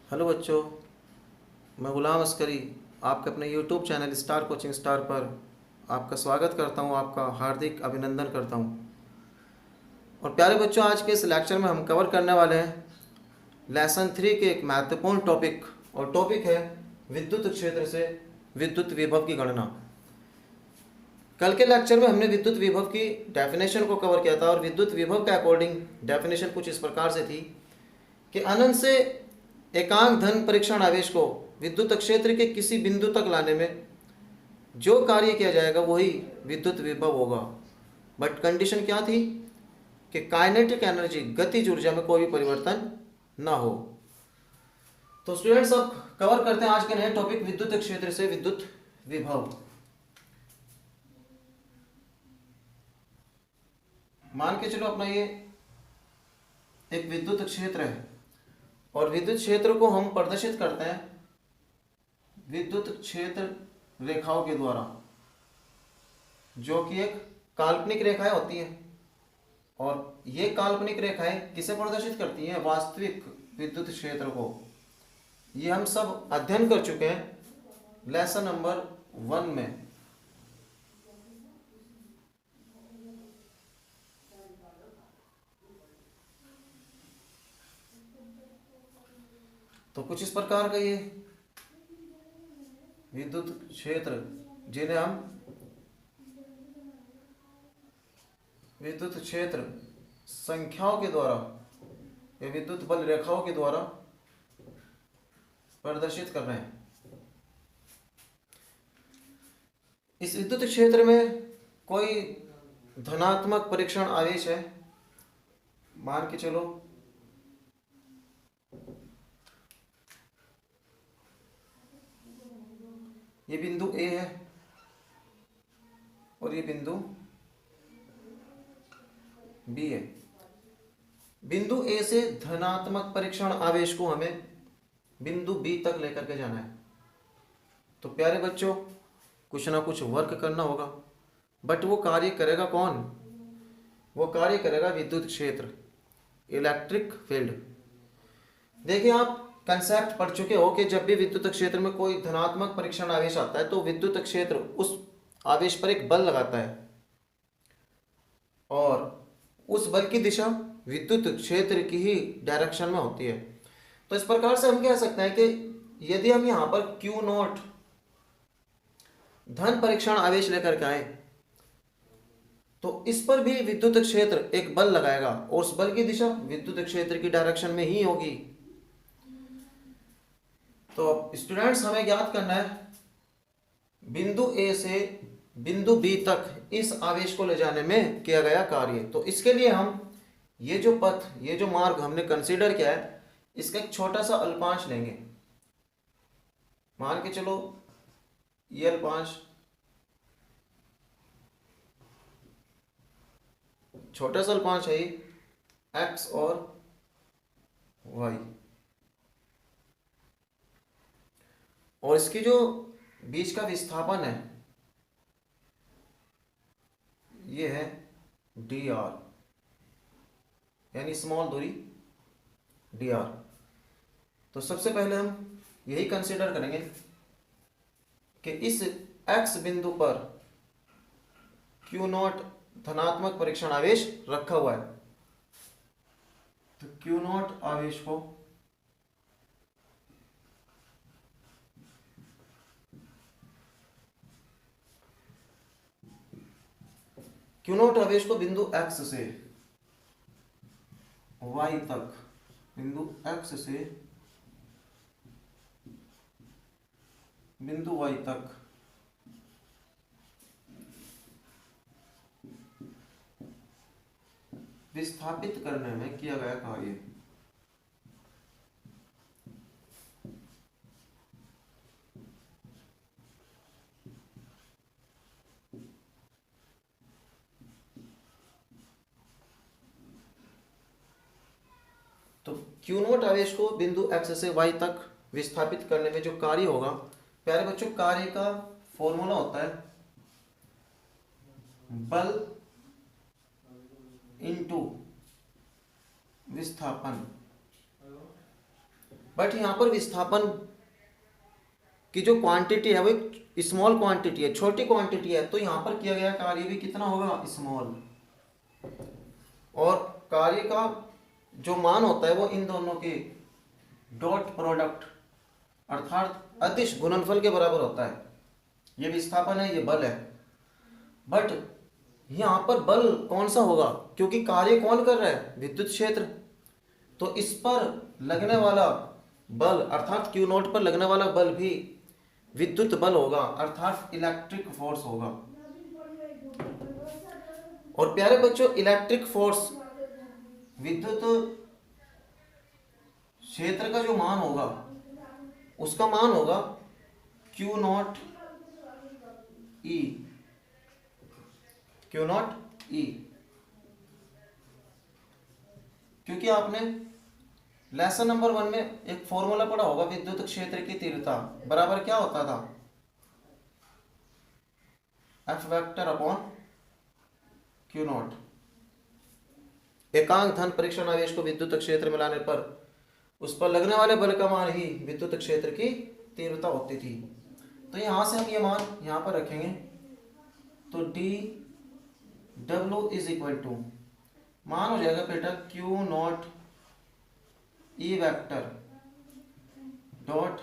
Hello बच्चों, मैं गुलाम अस्करी आपके अपने YouTube channel star coaching star पर आपका स्वागत करता हूं, आपका हार्दिक अभिनंदन करता हूं। और प्यारे बच्चों, आज के इस लेक्चर में हम कवर करने वाले हैं लेसन 3 के एक महत्वपूर्ण टॉपिक, और टॉपिक है विद्युत क्षेत्र से विद्युत विभव की गणना। कल के लेक्चर में हमने विद्युत विभव की डेफिनेशन को कवर किया था, और विद्युत विभव के अकॉर्डिंग डेफिनेशन कुछ इस प्रकार से थी कि अनंत से एकांक धन परीक्षण आवेश को विद्युत क्षेत्र के किसी बिंदु तक लाने में जो कार्य किया जाएगा वही विद्युत विभव होगा। बट कंडीशन क्या थी कि काइनेटिक एनर्जी, गतिज ऊर्जा में कोई भी परिवर्तन ना हो। तो स्टूडेंट्स, अब कवर करते हैं आज के नए टॉपिक विद्युत क्षेत्र से विद्युत विभव। मान के चलो अपना ये एक विद्युत क्षेत्र है, और विद्युत क्षेत्र को हम प्रदर्शित करते हैं विद्युत क्षेत्र रेखाओं के द्वारा, जो कि एक काल्पनिक रेखाएं होती हैं। और ये काल्पनिक रेखाएं किसे प्रदर्शित करती हैं? वास्तविक विद्युत क्षेत्र को। ये हम सब अध्ययन कर चुके हैं लेसन नंबर 1 में। तो कुछ इस प्रकार का ये विद्युत क्षेत्र, जिन्हें हम विद्युत क्षेत्र संख्याओं के द्वारा या विद्युत बल रेखाओं के द्वारा प्रदर्शित कर रहे हैं। इस विद्युत क्षेत्र में कोई धनात्मक परीक्षण आवेश है, मान के चलो ये बिंदु ए है और ये बिंदु बी है। बिंदु ए से धनात्मक परीक्षण आवेश को हमें बिंदु बी तक लेकर के जाना है। तो प्यारे बच्चों, कुछ ना कुछ वर्क करना होगा, बट वो कार्य करेगा कौन? वो कार्य करेगा विद्युत क्षेत्र, इलेक्ट्रिक फील्ड। देखिए, आप कंसेप्ट पढ़ चुके हो कि जब भी विद्युत क्षेत्र में कोई धनात्मक परीक्षण आवेश आता है तो विद्युत क्षेत्र उस आवेश पर एक बल लगाता है, और उस बल की दिशा विद्युत क्षेत्र की ही डायरेक्शन में होती है। तो इस प्रकार से हम कह सकते हैं कि यदि हम यहां पर Q नॉट धन परीक्षण आवेश लेकर के आए तो इस पर भी विद्युत क्षेत्र एक बल लगाएगा, और उस बल की दिशा विद्युत क्षेत्र की डायरेक्शन में ही होगी। तो स्टूडेंट्स, हमें ज्ञात करना है बिंदु ए से बिंदु बी तक इस आवेश को ले जाने में किया गया कार्य। तो इसके लिए हम ये जो पथ, ये जो मार्ग हमने कंसीडर किया है, इसका एक छोटा सा अल्पांश लेंगे। मान के चलो ये अल्पांश, छोटा सा अल्पांश है ये x और y, और इसकी जो बीच का विस्थापन है ये है dr, यानी स्मॉल दूरी dr। तो सबसे पहले हम यही कंसीडर करेंगे कि इस x बिंदु पर Q नॉट धनात्मक परीक्षण आवेश रखा हुआ है। तो Q नॉट आवेश को Q नॉट आवेश को बिंदु x से y तक, बिंदु x से बिंदु y तक विस्थापित करने में किया गया कार्य। तो Q नॉट आवेश को बिंदु x से y तक विस्थापित करने में जो कार्य होगा, प्यारे बच्चों, कार्य का फॉर्मूला होता है बल इंटू विस्थापन बट यहाँ पर विस्थापन की जो क्वांटिटी है वो एक स्मॉल क्वांटिटी है, छोटी क्वांटिटी है, तो यहाँ पर किया गया कार्य भी कितना होगा, स्मॉल। और कार्य का जो मान होता है वो इन दोनों के डॉट प्रोडक्ट अर्थात अदिश गुणनफल के बराबर होता है। ये विस्थापन है, ये बल है। बट यहाँ पर बल कौन सा होगा, क्योंकि कार्य कौन कर रहा है, विद्युत क्षेत्र। तो इस पर लगने वाला बल अर्थात क्यू नॉट पर लगने वाला बल भी विद्युत बल होगा अर्थात इलेक्ट्रिक फोर्स होगा। और प्यारे बच्चों, इलेक्ट्रिक फोर्स विद्युत क्षेत्र का जो मान होगा उसका मान होगा q naught e, q naught e. क्योंकि आपने लेसन नंबर 1 में एक फॉर्मूला पढ़ा होगा, विद्युत क्षेत्र की तीव्रता बराबर क्या होता था, F vector upon Q not. एकांक धन परीक्षण आवेश को विद्युत क्षेत्र में लाने पर उस पर लगने वाले बल का मान ही विद्युत क्षेत्र की तीव्रता होती थी। तो यहां से हम ये मान यहां पर रखेंगे, तो D W is equal to मान हो जाएगा बेटा Q naught E vector dot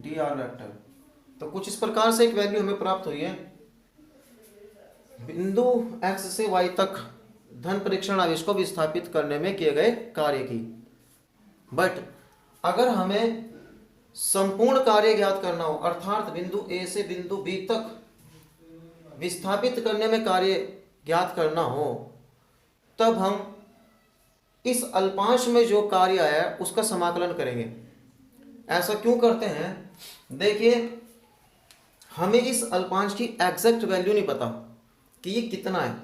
D R vector. तो कुछ इस प्रकार से एक वैल्यू हमें प्राप्त हुई है बिंदु x से y तक धन परीक्षण आवेश को विस्थापित करने में किए गए कार्य की। बट अगर हमें संपूर्ण कार्य ज्ञात करना हो अर्थात बिंदु A से बिंदु B तक विस्थापित करने में कार्य ज्ञात करना हो, तब हम इस अल्पांश में जो कार्य आया है उसका समाकलन करेंगे। ऐसा क्यों करते हैं, देखिए हमें इस अल्पांश की एग्जैक्ट वैल्यू नहीं पता कि ये कितना है।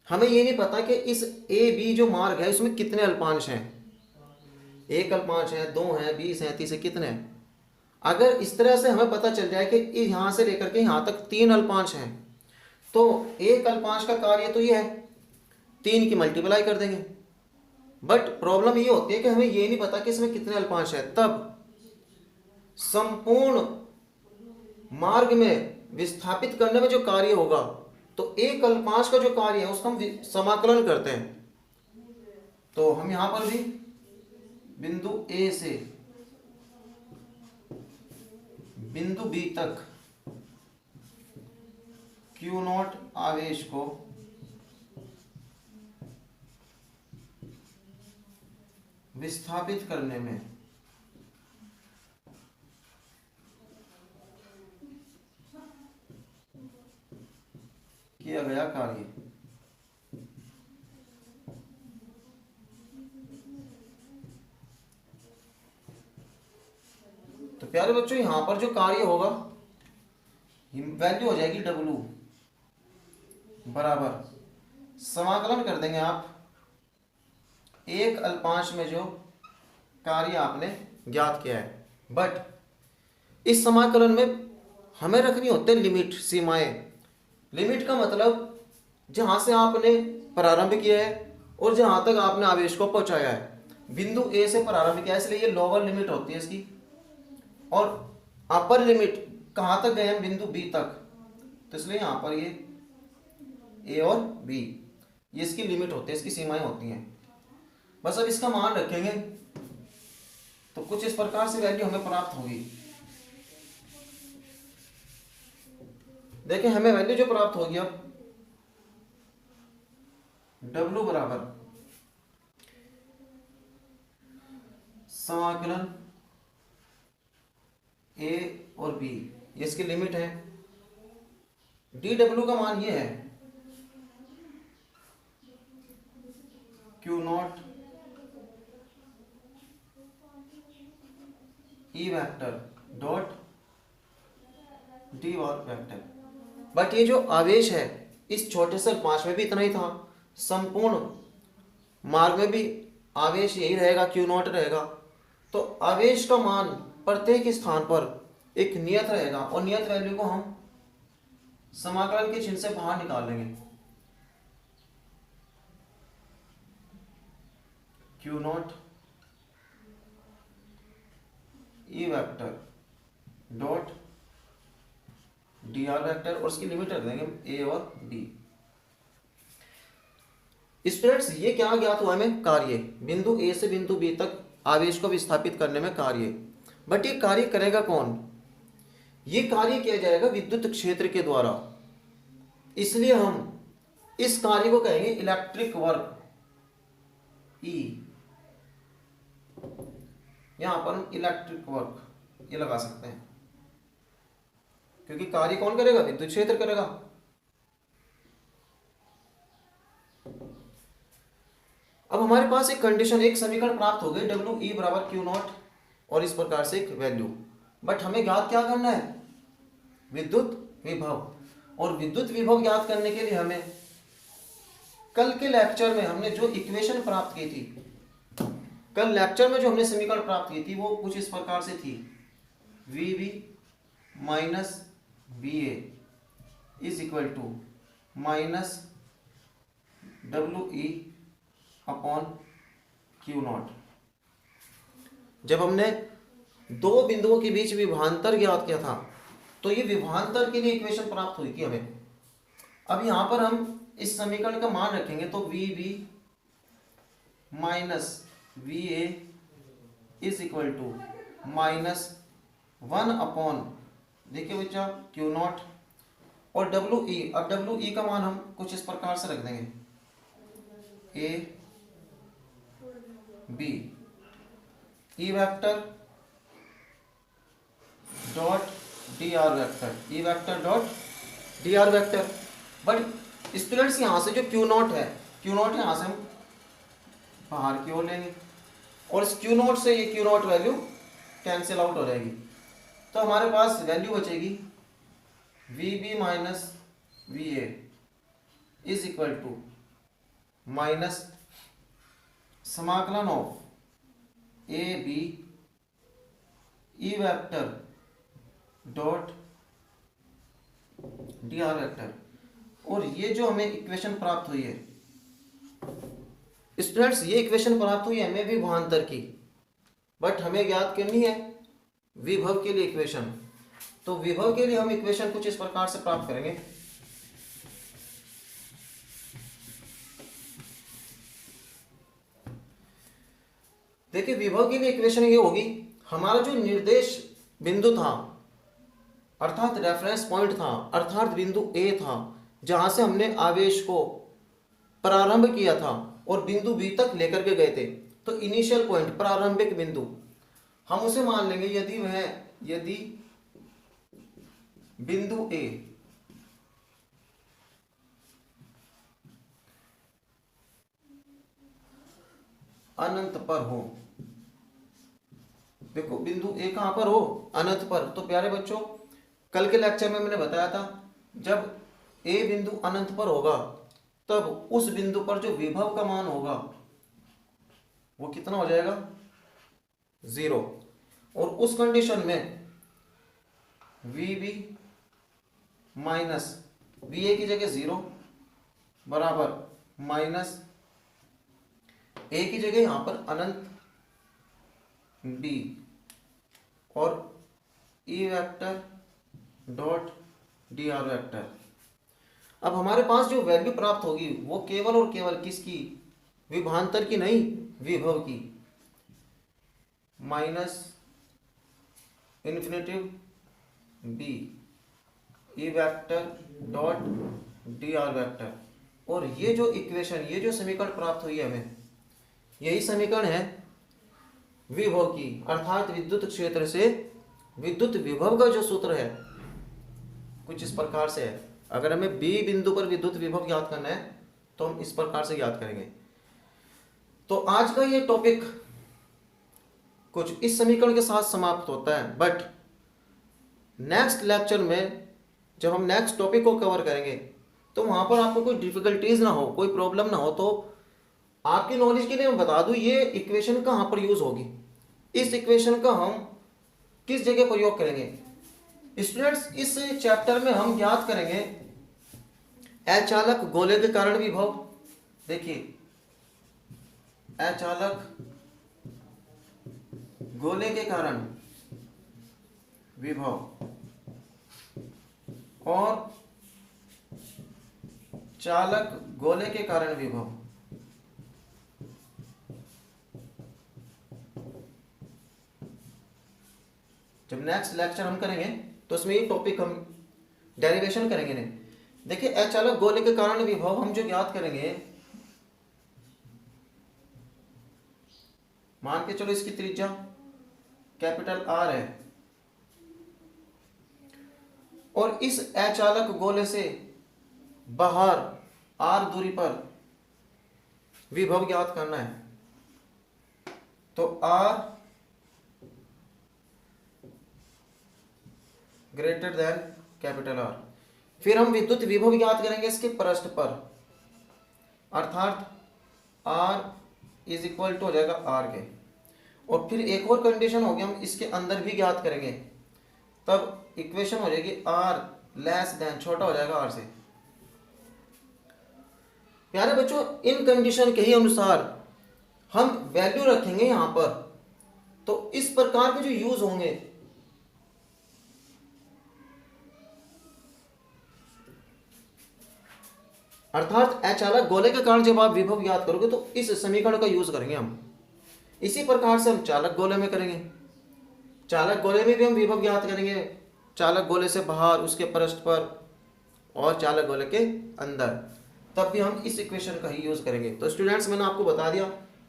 हमें ये नहीं पता कि इस ए बी जो मार्ग है उसमें कितने अल्पांश हैं, एक अल्पांश है, 2 हैं, 20 हैं, 30 है, कितने हैं। अगर इस तरह से हमें पता चल जाए कि यहां से लेकर के यहां तक 3 अल्पांश हैं, तो एक अल्पांश का कार्य तो ये है, 3 की मल्टीप्लाई कर देंगे। बट प्रॉब्लम ये होती है कि हमें ये नहीं पता कि इसमें कितने अल्पांश है। तब संपूर्ण मार्ग में विस्थापित करने में जो कार्य होगा, तो एक अल्पांश का जो कार्य है उसका हम समाकलन करते हैं। तो हम यहां पर भी बिंदु ए से बिंदु बी तक क्यू नॉट आवेश को विस्थापित करने में किया गया कार्य। तो प्यारे बच्चों, यहां पर जो कार्य होगा वैल्यू हो जाएगी W बराबर समाकलन कर देंगे आप एक अल्पांश में जो कार्य आपने ज्ञात किया है। बट इस समाकलन में हमें रखनी होती है लिमिट, सीमाएं। लिमिट का मतलब जहां से आपने प्रारंभ किया है और जहां तक आपने आवेश को पहुंचाया है। बिंदु ए से प्रारंभ किया इसलिए ये लोअर लिमिट होती है इसकी, और अपर लिमिट कहां तक गए हैं, बिंदु बी तक, तो इसलिए यहां पर ये ए और बी ये इसकी लिमिट होती है, इसकी सीमाएं होती हैं। बस अब इसका मान रखेंगे तो कुछ इस प्रकार से वैल्यू हमें प्राप्त होगी। देखिए हमें वैल्यू जो प्राप्त होगी अब W बराबर समाकलन A और B, ये इसकी लिमिट है। dW का मान ये है Q not E vector dot D vector. But ये जो आवेश है इस छोटे से अल्पांश में भी इतना ही था, संपूर्ण मार्ग में भी आवेश यही रहेगा, क्यू नॉट रहेगा। तो आवेश का मान प्रत्येक स्थान पर एक नियत रहेगा और नियत वैल्यू को हम समाकलन के चिन्ह से बाहर निकाल लेंगे। Q naught E vector dot D R vector और उसकी लिमिट रख देंगे ए और बी। स्टूडेंट्स ये क्या ज्ञात हुआ हमें? कार्य, बिंदु ए से बिंदु बी तक आवेश को विस्थापित करने में कार्य। बट ये कार्य करेगा कौन? ये कार्य किया जाएगा विद्युत क्षेत्र के द्वारा, इसलिए हम इस कार्य को कहेंगे इलेक्ट्रिक वर्क ई। यहां पर हम इलेक्ट्रिक वर्क ये लगा सकते हैं, क्योंकि कार्य कौन करेगा? विद्युत क्षेत्र करेगा। अब हमारे पास एक कंडीशन, एक समीकरण प्राप्त हो गई, डब्ल्यू ई बराबर क्यू नॉट और इस प्रकार से एक वैल्यू। बट हमें ज्ञात क्या करना है? विद्युत विभव। और विद्युत विभव ज्ञात करने के लिए हमें कल के लेक्चर में हमने जो इक्वेशन प्राप्त की थी, कल लेक्चर में जो हमने समीकरण प्राप्त की थी वो कुछ इस प्रकार से थी, V B minus V A is equal to minus W E upon Q naught. जब हमने दो बिंदुओं के बीच विभवांतर ज्ञात किया था तो ये विभवांतर के लिए इक्वेशन प्राप्त हुई थी हमें। अब यहां पर हम इस समीकरण का मान रखेंगे तो V B minus V A is equal to minus 1 upon, देखिए बच्चा, क्यू नॉट और डब्ल्यू ई। अब डब्ल्यू ई का मान हम कुछ इस प्रकार से रख देंगे, A B E vector dot D R vector, E vector dot D R vector. But students यहां से जो क्यू नॉट है, क्यू नॉट यहां से हम बाहर की ओर लेंगे और इस क्यू नॉट से ये q naught value cancel out हो जाएगी, तो हमारे पास वैल्यू बचेगी V B minus V A is equal to minus समाकलन of A B E vector dot D R vector. और ये जो हमें इक्वेशन प्राप्त हुई है स्टूडेंट्स, ये इक्वेशन प्राप्त हुई है हमें विभवांतर की, बट हमें ज्ञात करनी है विभव के लिए इक्वेशन। तो विभव के लिए हम इक्वेशन कुछ इस प्रकार से प्राप्त करेंगे, देखिए विभव के लिए इक्वेशन ये होगी, हमारा जो निर्देश बिंदु था अर्थात रेफरेंस पॉइंट था, अर्थात बिंदु ए था जहां से हमने आवेश को प्रारंभ किया था और बिंदु बी तक लेकर के गए थे, तो इनिशियल पॉइंट, प्रारंभिक बिंदु, हम उसे मान लेंगे यदि बिंदु ए अनंत पर हो। देखो बिंदु ए कहां पर हो? अनंत पर। तो प्यारे बच्चों, कल के लेक्चर में मैंने बताया था जब ए बिंदु अनंत पर होगा तब उस बिंदु पर जो विभव का मान होगा वो कितना हो जाएगा? 0। और उस कंडीशन में V B minus V A की जगह 0 बराबर माइनस ए की जगह यहां पर अनंत बी और ई vector dot D R vector. अब हमारे पास जो वैल्यू प्राप्त होगी वो केवल और केवल किसकी? विभवांतर की नहीं, विभव की। Minus infinity B E vector dot D R vector. और ये जो इक्वेशन, ये जो समीकरण प्राप्त हुई है हमें, यही समीकरण है विभव की, अर्थात विद्युत क्षेत्र से विद्युत विभव का जो सूत्र है कुछ इस प्रकार से है। अगर हमें बी बिंदु पर विद्युत विभव ज्ञात करना है तो हम इस प्रकार से ज्ञात करेंगे। तो आज का ये टॉपिक कुछ इस समीकरण के साथ समाप्त होता है, बट नेक्स्ट लेक्चर में जब हम नेक्स्ट टॉपिक को कवर करेंगे तो वहां पर आपको कोई डिफिकल्टीज ना हो, कोई प्रॉब्लम ना हो। तो आपकी नॉलेज के लिए मैं बता दूं ये इक्वेशन कहां पर यूज होगी, इस इक्वेशन का हम किस जगह प्रयोग करेंगे। स्टूडेंट्स, इस चैप्टर में हम ज्ञात करेंगे अचालक गोले के कारण विभव। देखिए अचालक गोले के कारण विभव और चालक गोले के कारण विभव। जब नेक्स्ट लेक्चर हम करेंगे तो उसमें ये टॉपिक हम डेरिवेशन करेंगे। नहीं देखिए, अचालक गोले के कारण विभव हम जो याद करेंगे, मान के चलो इसकी त्रिज्या कैपिटल आर है और इस अचालक गोले से बाहर आर दूरी पर विभव ज्ञात करना है। तो R greater than capital R. फिर हम विद्युत विभव ज्ञात करेंगे इसके पृष्ठ पर, अर्थात आर इज इक्वल टू हो जाएगा आर के। और फिर एक और कंडीशन होगी, हम इसके अंदर भी ज्ञात करेंगे, तब इक्वेशन हो जाएगी आर लेस देन, छोटा हो जाएगा आर से। प्यारे बच्चों, इन कंडीशन के ही अनुसार हम वैल्यू रखेंगे यहां पर। तो इस प्रकार के जो यूज होंगे, अर्थात अचालक गोले के कारण जब आप विभव ज्ञात करोगे तो इस समीकरण का यूज करेंगे हम। इसी प्रकार से हम चालक गोले में करेंगे। चालक गोले में भी हम विभव ज्ञात करेंगे, चालक गोले से बाहर, उसके पृष्ठ पर और चालक गोले के अंदर, तब भी हम इस इक्वेशन का ही यूज करेंगे। तो स्टूडेंट्स, मैंने आपको बता दिया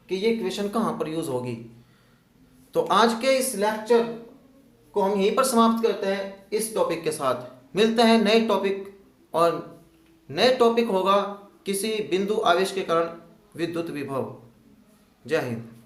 कि ये इक्वेशन कहाँ पर यूज होगी। तो आज के इस लेक्चर को हम यहीं पर समाप्त करते हैं इस टॉपिक के साथ। मिलते हैं नए टॉपिक, और नए टॉपिक होगा किसी बिंदु आवेश के कारण विद्युत विभव। जय हिंद।